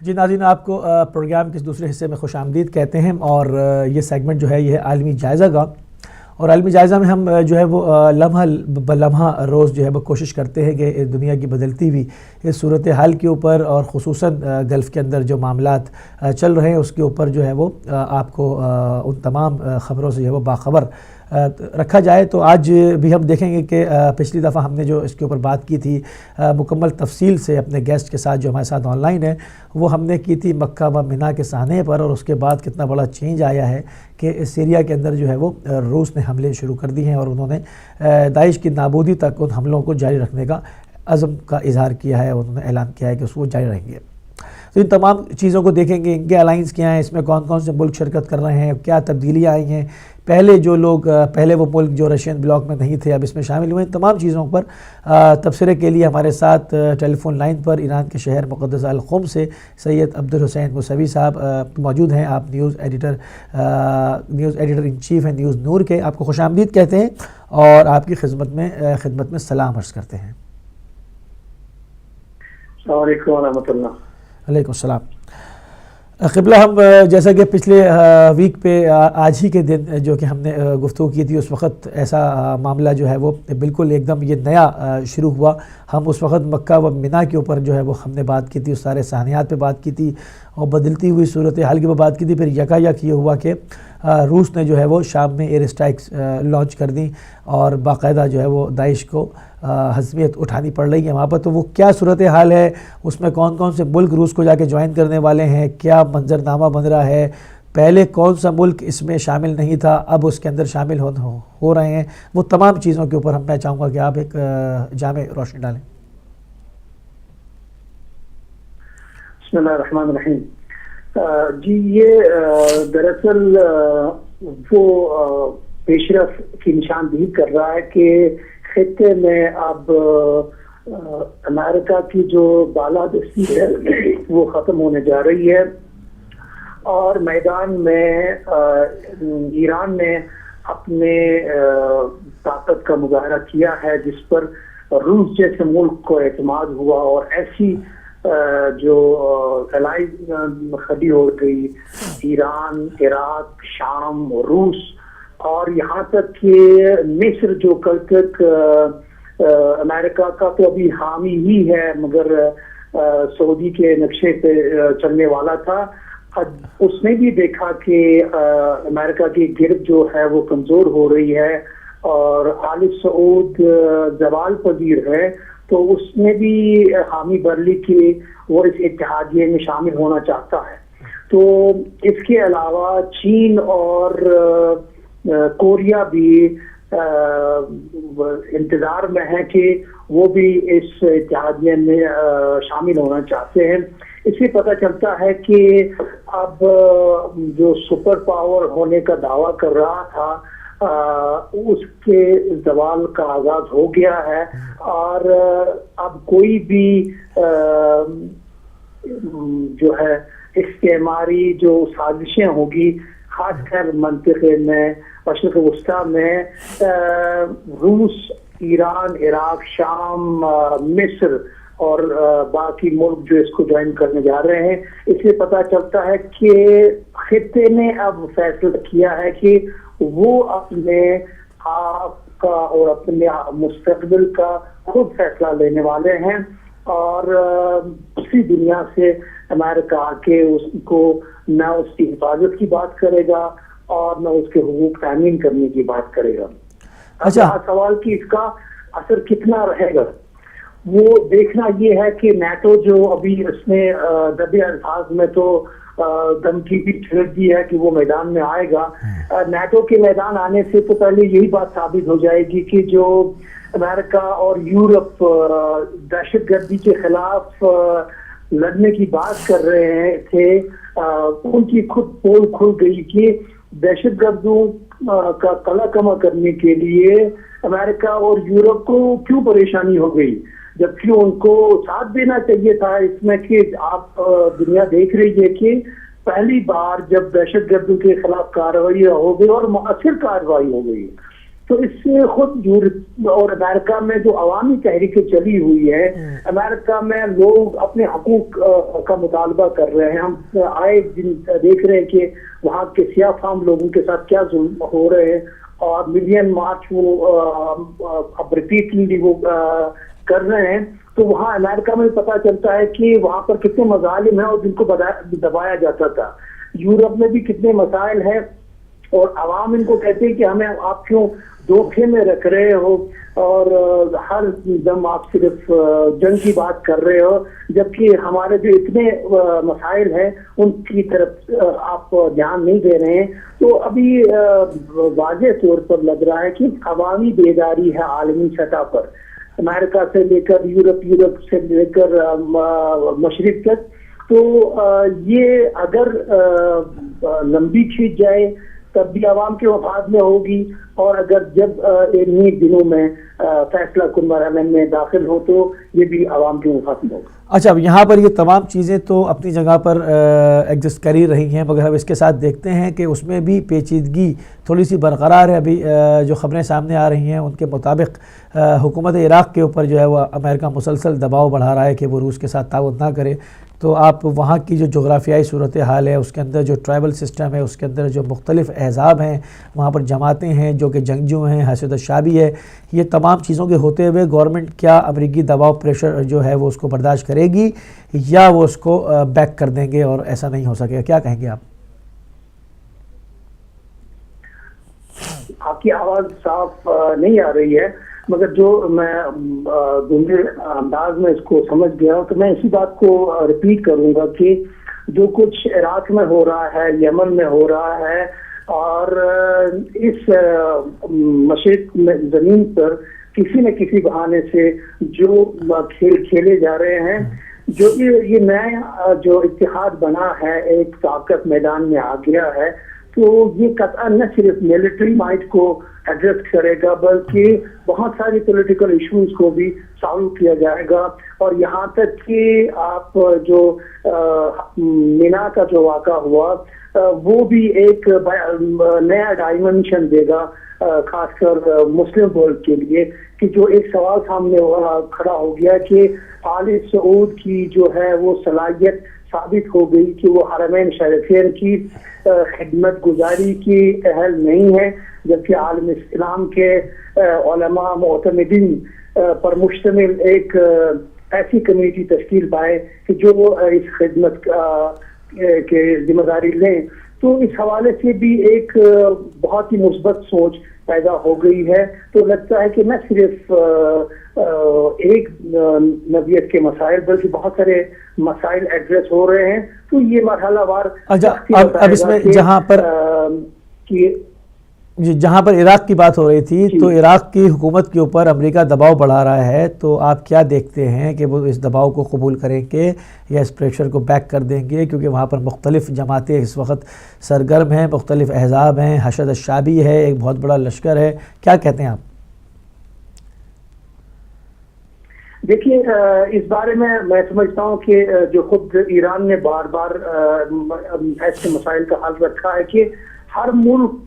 जी नाज़रीन, आपको प्रोग्राम के इस दूसरे हिस्से में खुशामदीद कहते हैं। और ये सेगमेंट जो है ये है आलमी जायज़ा का। और आलमी जायज़ा में हम जो है वो लम्हा ब लम्हा रोज़ जो है वो कोशिश करते हैं कि दुनिया की बदलती हुई इस सूरत हाल के ऊपर और ख़ुसूसन गल्फ़ के अंदर जो मामलात चल रहे हैं उसके ऊपर जो है वो आपको उन तमाम ख़बरों से जो है वो बाखबर रखा जाए। तो आज भी हम देखेंगे कि पिछली दफ़ा हमने जो इसके ऊपर बात की थी मुकम्मल तफसील से अपने गेस्ट के साथ जो हमारे साथ ऑनलाइन है, वो हमने की थी मक्का व मिना के साहने पर। और उसके बाद कितना बड़ा चेंज आया है कि सीरिया के अंदर जो है वो रूस ने हमले शुरू कर दिए हैं और उन्होंने दाइश की नाबूदी तक उन हमलों को जारी रखने का अज़म का इजहार किया है। उन्होंने ऐलान किया है कि उसको जारी रहेंगे। तो इन तमाम चीज़ों को देखेंगे, इनके अलाइंस क्या हैं, इसमें कौन कौन से मुल्क शिरकत कर रहे हैं, क्या तब्दीलियाँ आई हैं, पहले जो लोग पहले वो मुल्क जो रशियन ब्लॉक में नहीं थे अब इसमें शामिल हुए, इन तमाम चीज़ों पर तबसरे के लिए हमारे साथ टेलीफोन लाइन पर ईरान के शहर मुक़द्दस अल क़ुम से सैयद अब्दुल हुसैन मूसवी साहब मौजूद हैं। आप न्यूज़ एडिटर इन चीफ़ हैं न्यूज़ नूर के। आपको खुशामदीद कहते हैं और आपकी खिदमत में सलाम अर्ज़ करते हैं। अस्सलाम वालेकुम व रहमतुल्लाह। वालेकुम सलाम। क़िबला, हम जैसा कि पिछले वीक पे आज ही के दिन जो कि हमने गुफ्तगू की थी, उस वक़्त ऐसा मामला जो है वो बिल्कुल एकदम ये नया शुरू हुआ। हम उस वक़्त मक्का व मिना के ऊपर जो है वो हमने बात की थी, उस सारे साहनियात पे बात की थी और बदलती हुई सूरत हाल की पर बात की थी। फिर यकायक ये हुआ कि रूस ने जो है वो शाम में एयर स्ट्राइक्स लॉन्च कर दी और बाकायदा जो है वो दाइश को हज़मियत उठानी पड़ रही है वहाँ पर। तो वो क्या सूरत हाल है, उसमें कौन कौन से मुल्क रूस को जाके ज्वाइन करने वाले हैं, क्या मंजरनामा बन रहा है, पहले कौन सा मुल्क इसमें शामिल नहीं था अब उसके अंदर शामिल हो रहे हैं, वो तमाम चीज़ों के ऊपर मैं चाहूँगा कि आप एक जामे रोशनी डालें। बिस्मिल्लाहिर्रहमानिर्रहीम। जी, ये दरअसल वो पेशरफ की निशानदेही कर रहा है कि खित्ते में अब अमेरिका की जो बालादस्ती है वो ख़त्म होने जा रही है और मैदान में ईरान ने अपने ताकत का मुजाहरा किया है जिस पर रूस जैसे मुल्क को एतमाद हुआ और ऐसी जो एलाई खड़ी हो गई ईरान, इराक, शाम, रूस और यहाँ तक कि मिस्र जो कल तक अमेरिका का तो अभी हामी ही है मगर सऊदी के नक्शे पे चलने वाला था, उसने भी देखा कि अमेरिका की गिरद जो है वो कमजोर हो रही है और आल सऊद जवाल पजीर है, तो उसने भी हामी बरली की वो इस इत्तेहादिये में शामिल होना चाहता है। तो इसके अलावा चीन और कोरिया भी इंतजार में है कि वो भी इस इत्तेहादिये में शामिल होना चाहते हैं। इससे पता चलता है कि अब जो सुपर पावर होने का दावा कर रहा था उसके जवाल का आगाज हो गया है और अब कोई भी जो है इस्तेमारी जो साजिशें होगी खासकर मंतिक़े में मशरिक़ वस्ता में रूस, ईरान, इराक, शाम, मिस्र और बाकी मुल्क जो इसको ज्वाइन करने जा रहे हैं, इससे पता चलता है कि खित्ते ने अब फैसला किया है कि वो अपने आप का और अपने मुस्तकबिल का खुद फैसला लेने वाले हैं और दूसरी दुनिया से अमेरिका आके उसको न उसकी हिफाजत की बात करेगा और न उसके हुकूक तामीन करने की बात करेगा। अच्छा, सवाल कि इसका असर कितना रहेगा वो देखना ये है कि नाटो जो अभी उसने दबे अल्फाज में तो धमकी भी छिड़ दी है कि वो मैदान में आएगा। नाटो के मैदान आने से तो पहले यही बात साबित हो जाएगी कि जो अमेरिका और यूरोप दहशतगर्दी के खिलाफ लड़ने की बात कर रहे थे, उनकी खुद पोल खुल गई कि दहशतगर्दों का कला कमा करने के लिए अमेरिका और यूरोप को क्यों परेशानी हो गई, जबकि उनको साथ देना चाहिए था इसमें कि आप दुनिया देख रही है कि पहली बार जब दहशतगर्दों के खिलाफ कार्रवाई हो गई और मुअस्सर कार्रवाई हो गई, तो इससे खुद यूरोप और अमेरिका में जो अवामी तहरीकें चली हुई है, अमेरिका में लोग अपने हकूक का मुतालबा कर रहे हैं। हम आए दिन देख रहे हैं कि वहाँ के सियाह फाम लोगों के साथ क्या जुल्म हो रहे हैं, और मिलियन मार्च वो अब रिपीटली वो कर रहे हैं। तो वहाँ अमेरिका में पता चलता है कि वहाँ पर कितने मजालिम हैं और जिनको दबाया जाता था। यूरोप में भी कितने मसाइल हैं, और आवाम इनको कहते हैं कि हमें आप क्यों धोखे में रख रहे हो, और हर दम आप सिर्फ जंग की बात कर रहे हो, जबकि हमारे जो इतने मसाइल हैं उनकी तरफ आप ध्यान नहीं दे रहे हैं। तो अभी वाज़ेह तौर पर लग रहा है कि अवामी बेदारी है आलमी सतह पर, अमेरिका से लेकर यूरोप से लेकर मशरिक तक। तो ये अगर लंबी खींच जाए तब भी आवाम के मफाद में होगी, और अगर जब इन्हीं दिनों में फैसला कुन मरहले में दाखिल हो तो ये भी आवाम के मफाद में होगा। अच्छा, अब यहाँ पर ये तमाम चीज़ें तो अपनी जगह पर एग्जिस्ट कर ही रही हैं, मगर हम इसके साथ देखते हैं कि उसमें भी पेचीदगी थोड़ी सी बरकरार है। अभी जो ख़बरें सामने आ रही हैं उनके मुताबिक हुकूमत इराक़ के ऊपर जो है वह अमेरिका मुसलसल दबाव बढ़ा रहा है कि वो रूस के साथ ताउन ना करे। तो आप वहाँ की जो जोग्राफियाई सूरत हाल है, उसके अंदर जो ट्राइबल सिस्टम है, उसके अंदर जो मुख्तलिफ़ अहज़ाब हैं, वहाँ पर जमातें हैं जो कि जंगजू हैं, हसद शाबी है, ये तमाम चीज़ों के होते हुए गवर्नमेंट क्या अमरीकी दबाव प्रेशर जो है वो उसको बर्दाश्त करेगी या वो उसको बैक कर देंगे और ऐसा नहीं हो सकेगा? क्या कहेंगे आप? आपकी आवाज़ साफ नहीं आ रही है, मगर जो मैं दूसरे अंदाज में इसको समझ गया हूँ, तो मैं इसी बात को रिपीट करूंगा कि जो कुछ इराक में हो रहा है, यमन में हो रहा है, और इस मशरिक ज़मीन पर किसी न किसी बहाने से जो खेल खेले जा रहे हैं, जो ये नया जो इत्तेहाद बना है, एक ताकत मैदान में आ गया है, तो ये कतई न सिर्फ मिलिट्री माइट को एड्रेस करेगा बल्कि बहुत सारी पॉलिटिकल इश्यूज को भी सॉल्व किया जाएगा। और यहाँ तक कि आप जो मीना का जो वाक़ा हुआ वो भी एक नया डायमेंशन देगा, खासकर मुस्लिम वर्ल्ड के लिए, कि जो एक सवाल सामने खड़ा हो गया कि आले सऊद की जो है वो सलाहियत साबित हो गई कि वो हरमैन शरीफैन की खिदमत गुजारी की अहल नहीं है, जबकि आलम इस्लाम के उलमा मोतमिदीन पर मुश्तमिल एक ऐसी कमेटी तश्कील पाए कि जो इस खिदमत के जिम्मेदारी लें। तो इस हवाले से भी एक बहुत ही मुस्बत सोच पैदा हो गई है। तो लगता है कि न सिर्फ एक नबियत के मसाइल बल्कि बहुत सारे मसाइल एड्रेस हो रहे हैं। तो ये मरहलावार अब इसमें जहाँ पर इराक़ की बात हो रही थी, तो इराक़ की हुकूमत के ऊपर अमेरिका दबाव बढ़ा रहा है, तो आप क्या देखते हैं कि वो इस दबाव को कबूल करेंगे या इस प्रेशर को बैक कर देंगे? क्योंकि वहाँ पर मुख्तलिफ़ जमातें इस वक्त सरगर्म हैं, मुख्तलिफ़ अहज़ाब हैं, हशद शाबी है, एक बहुत बड़ा लश्कर है। क्या कहते हैं आप? देखिए, इस बारे में मैं समझता हूँ कि जो खुद ईरान ने बार बार ऐसे मसाइल का हल रखा है कि हर मुल्क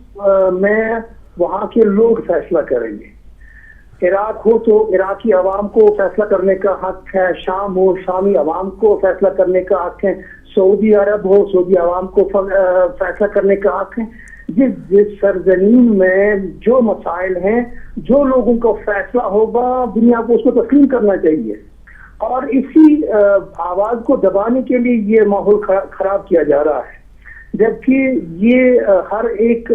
में वहाँ के लोग फैसला करेंगे। इराक हो तो इराकी अवाम को फैसला करने का हक है, शाम हो शामी अवाम को फैसला करने का हक है, सऊदी अरब हो सऊदी अवाम को फैसला करने का हक है। जिस सरजमीन में जो मसाइल हैं, जो लोगों का फैसला होगा, दुनिया को उसको तस्लीम करना चाहिए। और इसी आवाज को दबाने के लिए ये माहौल खराब किया जा रहा है, जबकि ये हर एक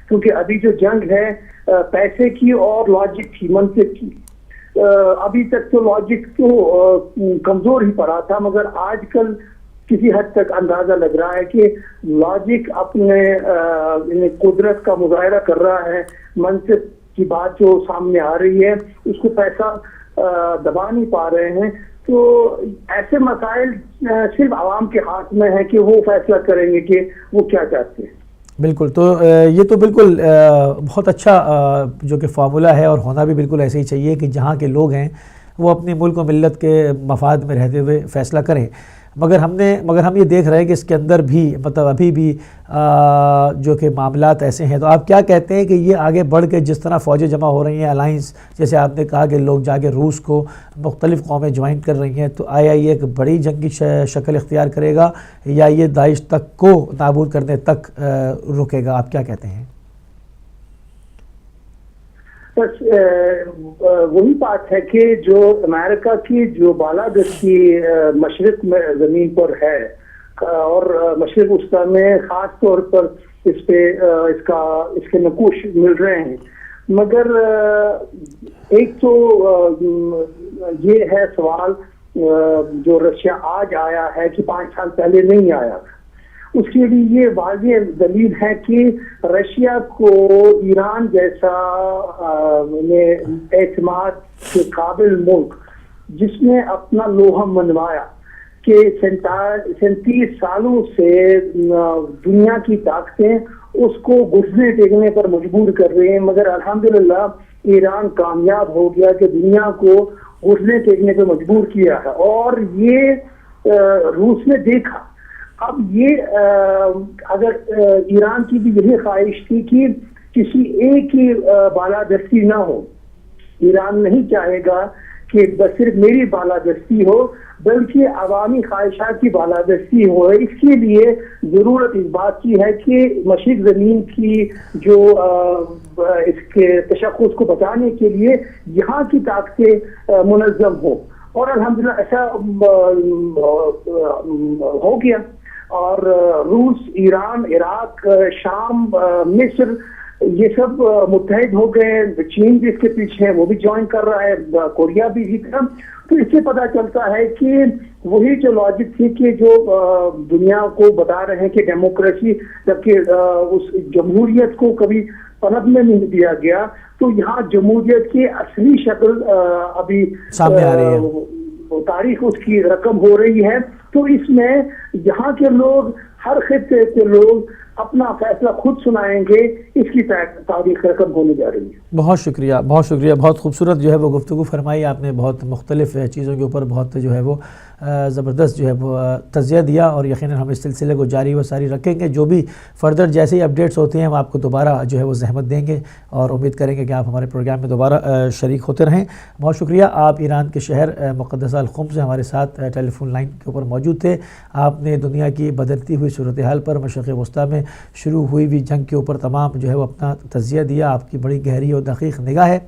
क्योंकि अभी जो जंग है पैसे की और लॉजिक की, मंतिक की। अभी तक तो लॉजिक तो कमजोर ही पड़ा था, मगर आजकल किसी हद तक अंदाजा लग रहा है कि लॉजिक अपने कुदरत का मुजाहरा कर रहा है। मंतिक की बात जो सामने आ रही है उसको पैसा दबा नहीं पा रहे हैं। तो ऐसे मसाइल सिर्फ आवाम के हाथ में है कि वो फैसला करेंगे कि वो क्या चाहते हैं। बिल्कुल, तो ये तो बिल्कुल बहुत अच्छा जो कि फार्मूला है, और होना भी बिल्कुल ऐसे ही चाहिए कि जहाँ के लोग हैं वो अपनी मुल्क और मिल्लत के मफाद में रहते हुए फ़ैसला करें। मगर हम ये देख रहे हैं कि इसके अंदर भी मतलब अभी भी जो कि मामलात ऐसे हैं। तो आप क्या कहते हैं कि ये आगे बढ़ के जिस तरह फ़ौजें जमा हो रही हैं, अलाइंस जैसे आपने कहा कि लोग जाके रूस को मुख्तलिफ़ कौमें ज्वाइन कर रही हैं, तो आया ये एक बड़ी जंगी शक्ल इख्तियार करेगा या ये दाइश तक को नाबूद करने तक रुकेगा? आप क्या कहते हैं? बस वही बात है कि जो अमेरिका की जो बालादस्ती मशरिक में ज़मीन पर है और मशरिक वस्ता में ख़ास तौर पर इसके नकूश मिल रहे हैं। मगर एक तो ये है सवाल जो रशिया आज आया है कि 5 साल पहले नहीं आया था। उसके लिए ये वाज़ेह दलील है कि रशिया को ईरान जैसा एतमाद के काबिल मुल्क जिसने अपना लोहा मनवाया कि 37 सालों से दुनिया की ताकतें उसको घुटने टेकने पर मजबूर कर रहे हैं, मगर अल्हम्दुलिल्लाह ईरान कामयाब हो गया कि दुनिया को घुटने टेकने पर मजबूर किया है। और ये रूस ने देखा। अब ये अगर ईरान की भी यही ख्वाहिश थी कि किसी एक ही बालादस्ती ना हो। ईरान नहीं चाहेगा कि बस सिर्फ मेरी बालादस्ती हो, बल्कि अवामी ख्वाहिशात की बालादस्ती हो। इसके लिए ज़रूरत इस बात की है कि मशरिक ज़मीन की जो इसके तशख़्ख़ुस को बचाने के लिए यहाँ की ताकतें मुनज़्ज़म हो। और अल्हम्दुलिल्लाह ऐसा हो गया। और रूस, ईरान, इराक, शाम, मिस्र ये सब मुत्तहिद हो गए। चीन भी इसके पीछे है, वो भी ज्वाइन कर रहा है, कोरिया भी इसी तरह। तो इससे पता चलता है कि वही जो लॉजिक थी कि जो दुनिया को बता रहे हैं कि डेमोक्रेसी, जबकि उस जमहूरियत को कभी पनपने नहीं दिया गया, तो यहाँ जमहूरियत की असली शक्ल अभी सामने आ रही है। तारीख उसकी रकम हो रही है। तो इसमें यहाँ के लोग, हर खित्ते के लोग अपना फैसला खुद सुनाएंगे। इसकी तारीख रकम होने जा रही है। बहुत शुक्रिया, बहुत शुक्रिया। बहुत खूबसूरत जो है वो गुफ्तगू फरमाई आपने। बहुत मुख्तलिफ़ चीज़ों के ऊपर बहुत जो है वो ज़बरदस्त जो है वो तज़िया दिया और यकीनन हम इस सिलसिले को जारी व सारी रखेंगे। जो भी फर्दर जैसे ही अपडेट्स होते हैं हम आपको दोबारा जो है वो ज़हमत देंगे और उम्मीद करेंगे कि आप हमारे प्रोग्राम में दोबारा शरीक होते रहें। बहुत शुक्रिया। आप ईरान के शहर मुक़द्दस अल-क़ुम से हमारे साथ टेलीफोन लाइन के ऊपर मौजूद थे। आपने दुनिया की बदलती हुई सूरत हाल पर, मशरिक़ वस्ता में शुरू हुई हुई जंग के ऊपर तमाम जो है वो अपना तज़िया दिया। आपकी बड़ी गहरी और दक़ीक़ निगाह है।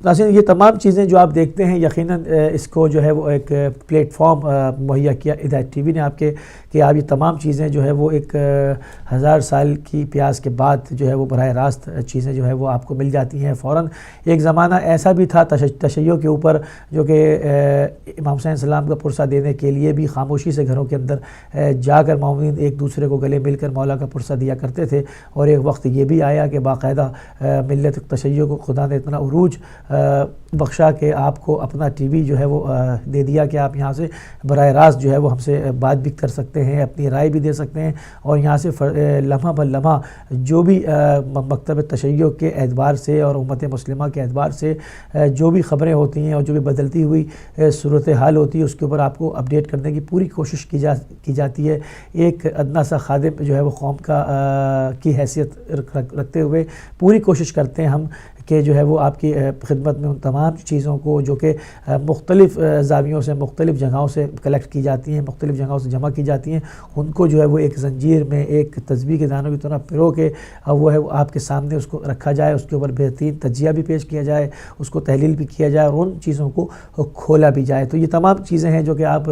नाज़रीन, ये तमाम चीज़ें जो आप देखते हैं यकीनन इसको जो है वो एक प्लेटफॉर्म मुहैया किया हिदायत टीवी ने आपके, कि आप ये तमाम चीज़ें जो है वो एक 1000 साल की प्यास के बाद जो है वो बराह रास्त चीज़ें जो है वो आपको मिल जाती हैं फ़ौरन। एक ज़माना ऐसा भी था तशय्यो के ऊपर जो कि इमाम हुसैन सलाम का पुरसा देने के लिए भी खामोशी से घरों के अंदर जाकर मौमिन एक दूसरे को गले मिलकर मौला का पुरसा दिया करते थे। और एक वक्त ये भी आया कि बाकायदा मिल्लत तशय्यो को खुदा ने इतना उरूज बख्शा कि आपको अपना टीवी जो है वो दे दिया कि आप यहाँ से बराह रास्त जो है वो हमसे बात भी कर सकते हैं, अपनी राय भी दे सकते हैं। और यहाँ से लम्हा ब लम्हा जो भी मकतब तशय्यो के एतबार से और उम्मत मुस्लिमा के एतबार से जो भी ख़बरें होती हैं और जो भी बदलती हुई सूरत हाल होती है उसके ऊपर आपको अपडेट करने की पूरी कोशिश की जाती है। एक अदना सा खादिम जो है वो कौम की हैसियत रखते हुए पूरी कोशिश करते हैं हम कि जो है वो आपकी खिदमत में उन तमाम चीज़ों को जो कि मुख्तलिफ़ ज़ावियों से, मुख्तलिफ़ जगहों से कलेक्ट की जाती हैं, मुख्तलिफ़ जगहों से जमा की जाती हैं, उनको जो है वो एक ज़ंजीर में एक तस्बीह के दानों की तरह पिरो के वो है वो आपके सामने उसको रखा जाए, उसके ऊपर बेहतरीन तजिया भी पेश किया जाए, उसको तहलील भी किया जाए और उन चीज़ों को खोला भी जाए। तो ये तमाम चीज़ें हैं जो कि आप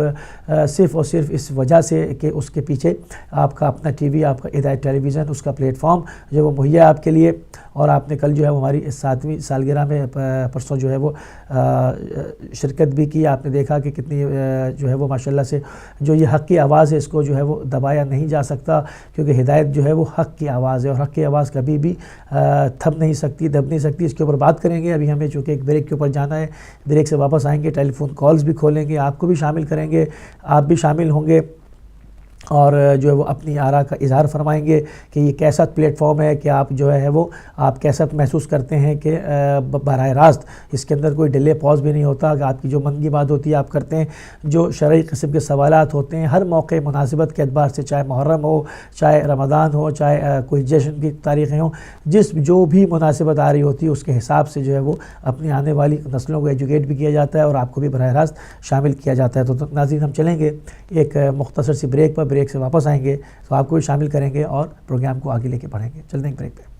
सिर्फ़ और सिर्फ इस वजह से कि उसके पीछे आपका अपना टीवी, आपका हिदायत टेलीविज़न, उसका प्लेटफॉर्म जो वो मुहैया आपके लिए। और आपने कल जो है हमारी 7वीं सालगिरह में परसों जो है वो शिरकत भी की। आपने देखा कि कितनी जो है वो माशाल्लाह से जो ये हक़ की आवाज़ है इसको जो है वो दबाया नहीं जा सकता, क्योंकि हिदायत जो है वो हक़ की आवाज़ है और हक़ की आवाज़ कभी भी थम नहीं सकती, दब नहीं सकती। इसके ऊपर बात करेंगे। अभी हमें चूँकि एक ब्रेक के ऊपर जाना है, ब्रेक से वापस आएँगे, टेलीफोन कॉल्स भी खोलेंगे, आपको भी शामिल करेंगे, आप भी शामिल होंगे और जो है वो अपनी आरा का इज़हार फरमाएंगे कि ये कैसा प्लेटफॉर्म है, कि आप जो है वो आप कैसा महसूस करते हैं कि बराह रास्त इसके अंदर कोई डिले पॉज भी नहीं होता, कि आपकी जो मन की बात होती है आप करते हैं, जो शरई किस्म के सवालात होते हैं हर मौके मुनासिबत के एतबार से, चाहे मुहर्रम हो, चाहे रमज़ान हो, चाहे कोई जश्न की तारीख़ें हों, जो भी मुनासिबत आ रही होती है उसके हिसाब से जो है वो अपनी आने वाली नस्लों को एजुकेट भी किया जाता है और आपको भी बराह रास्त शामिल किया जाता है। तो नाज़रीन, हम चलेंगे एक मुख्तसर सी ब्रेक पर, ब्रेक से वापस आएंगे तो आपको भी शामिल करेंगे और प्रोग्राम को आगे लेके बढ़ेंगे। चलते हैं ब्रेक पे।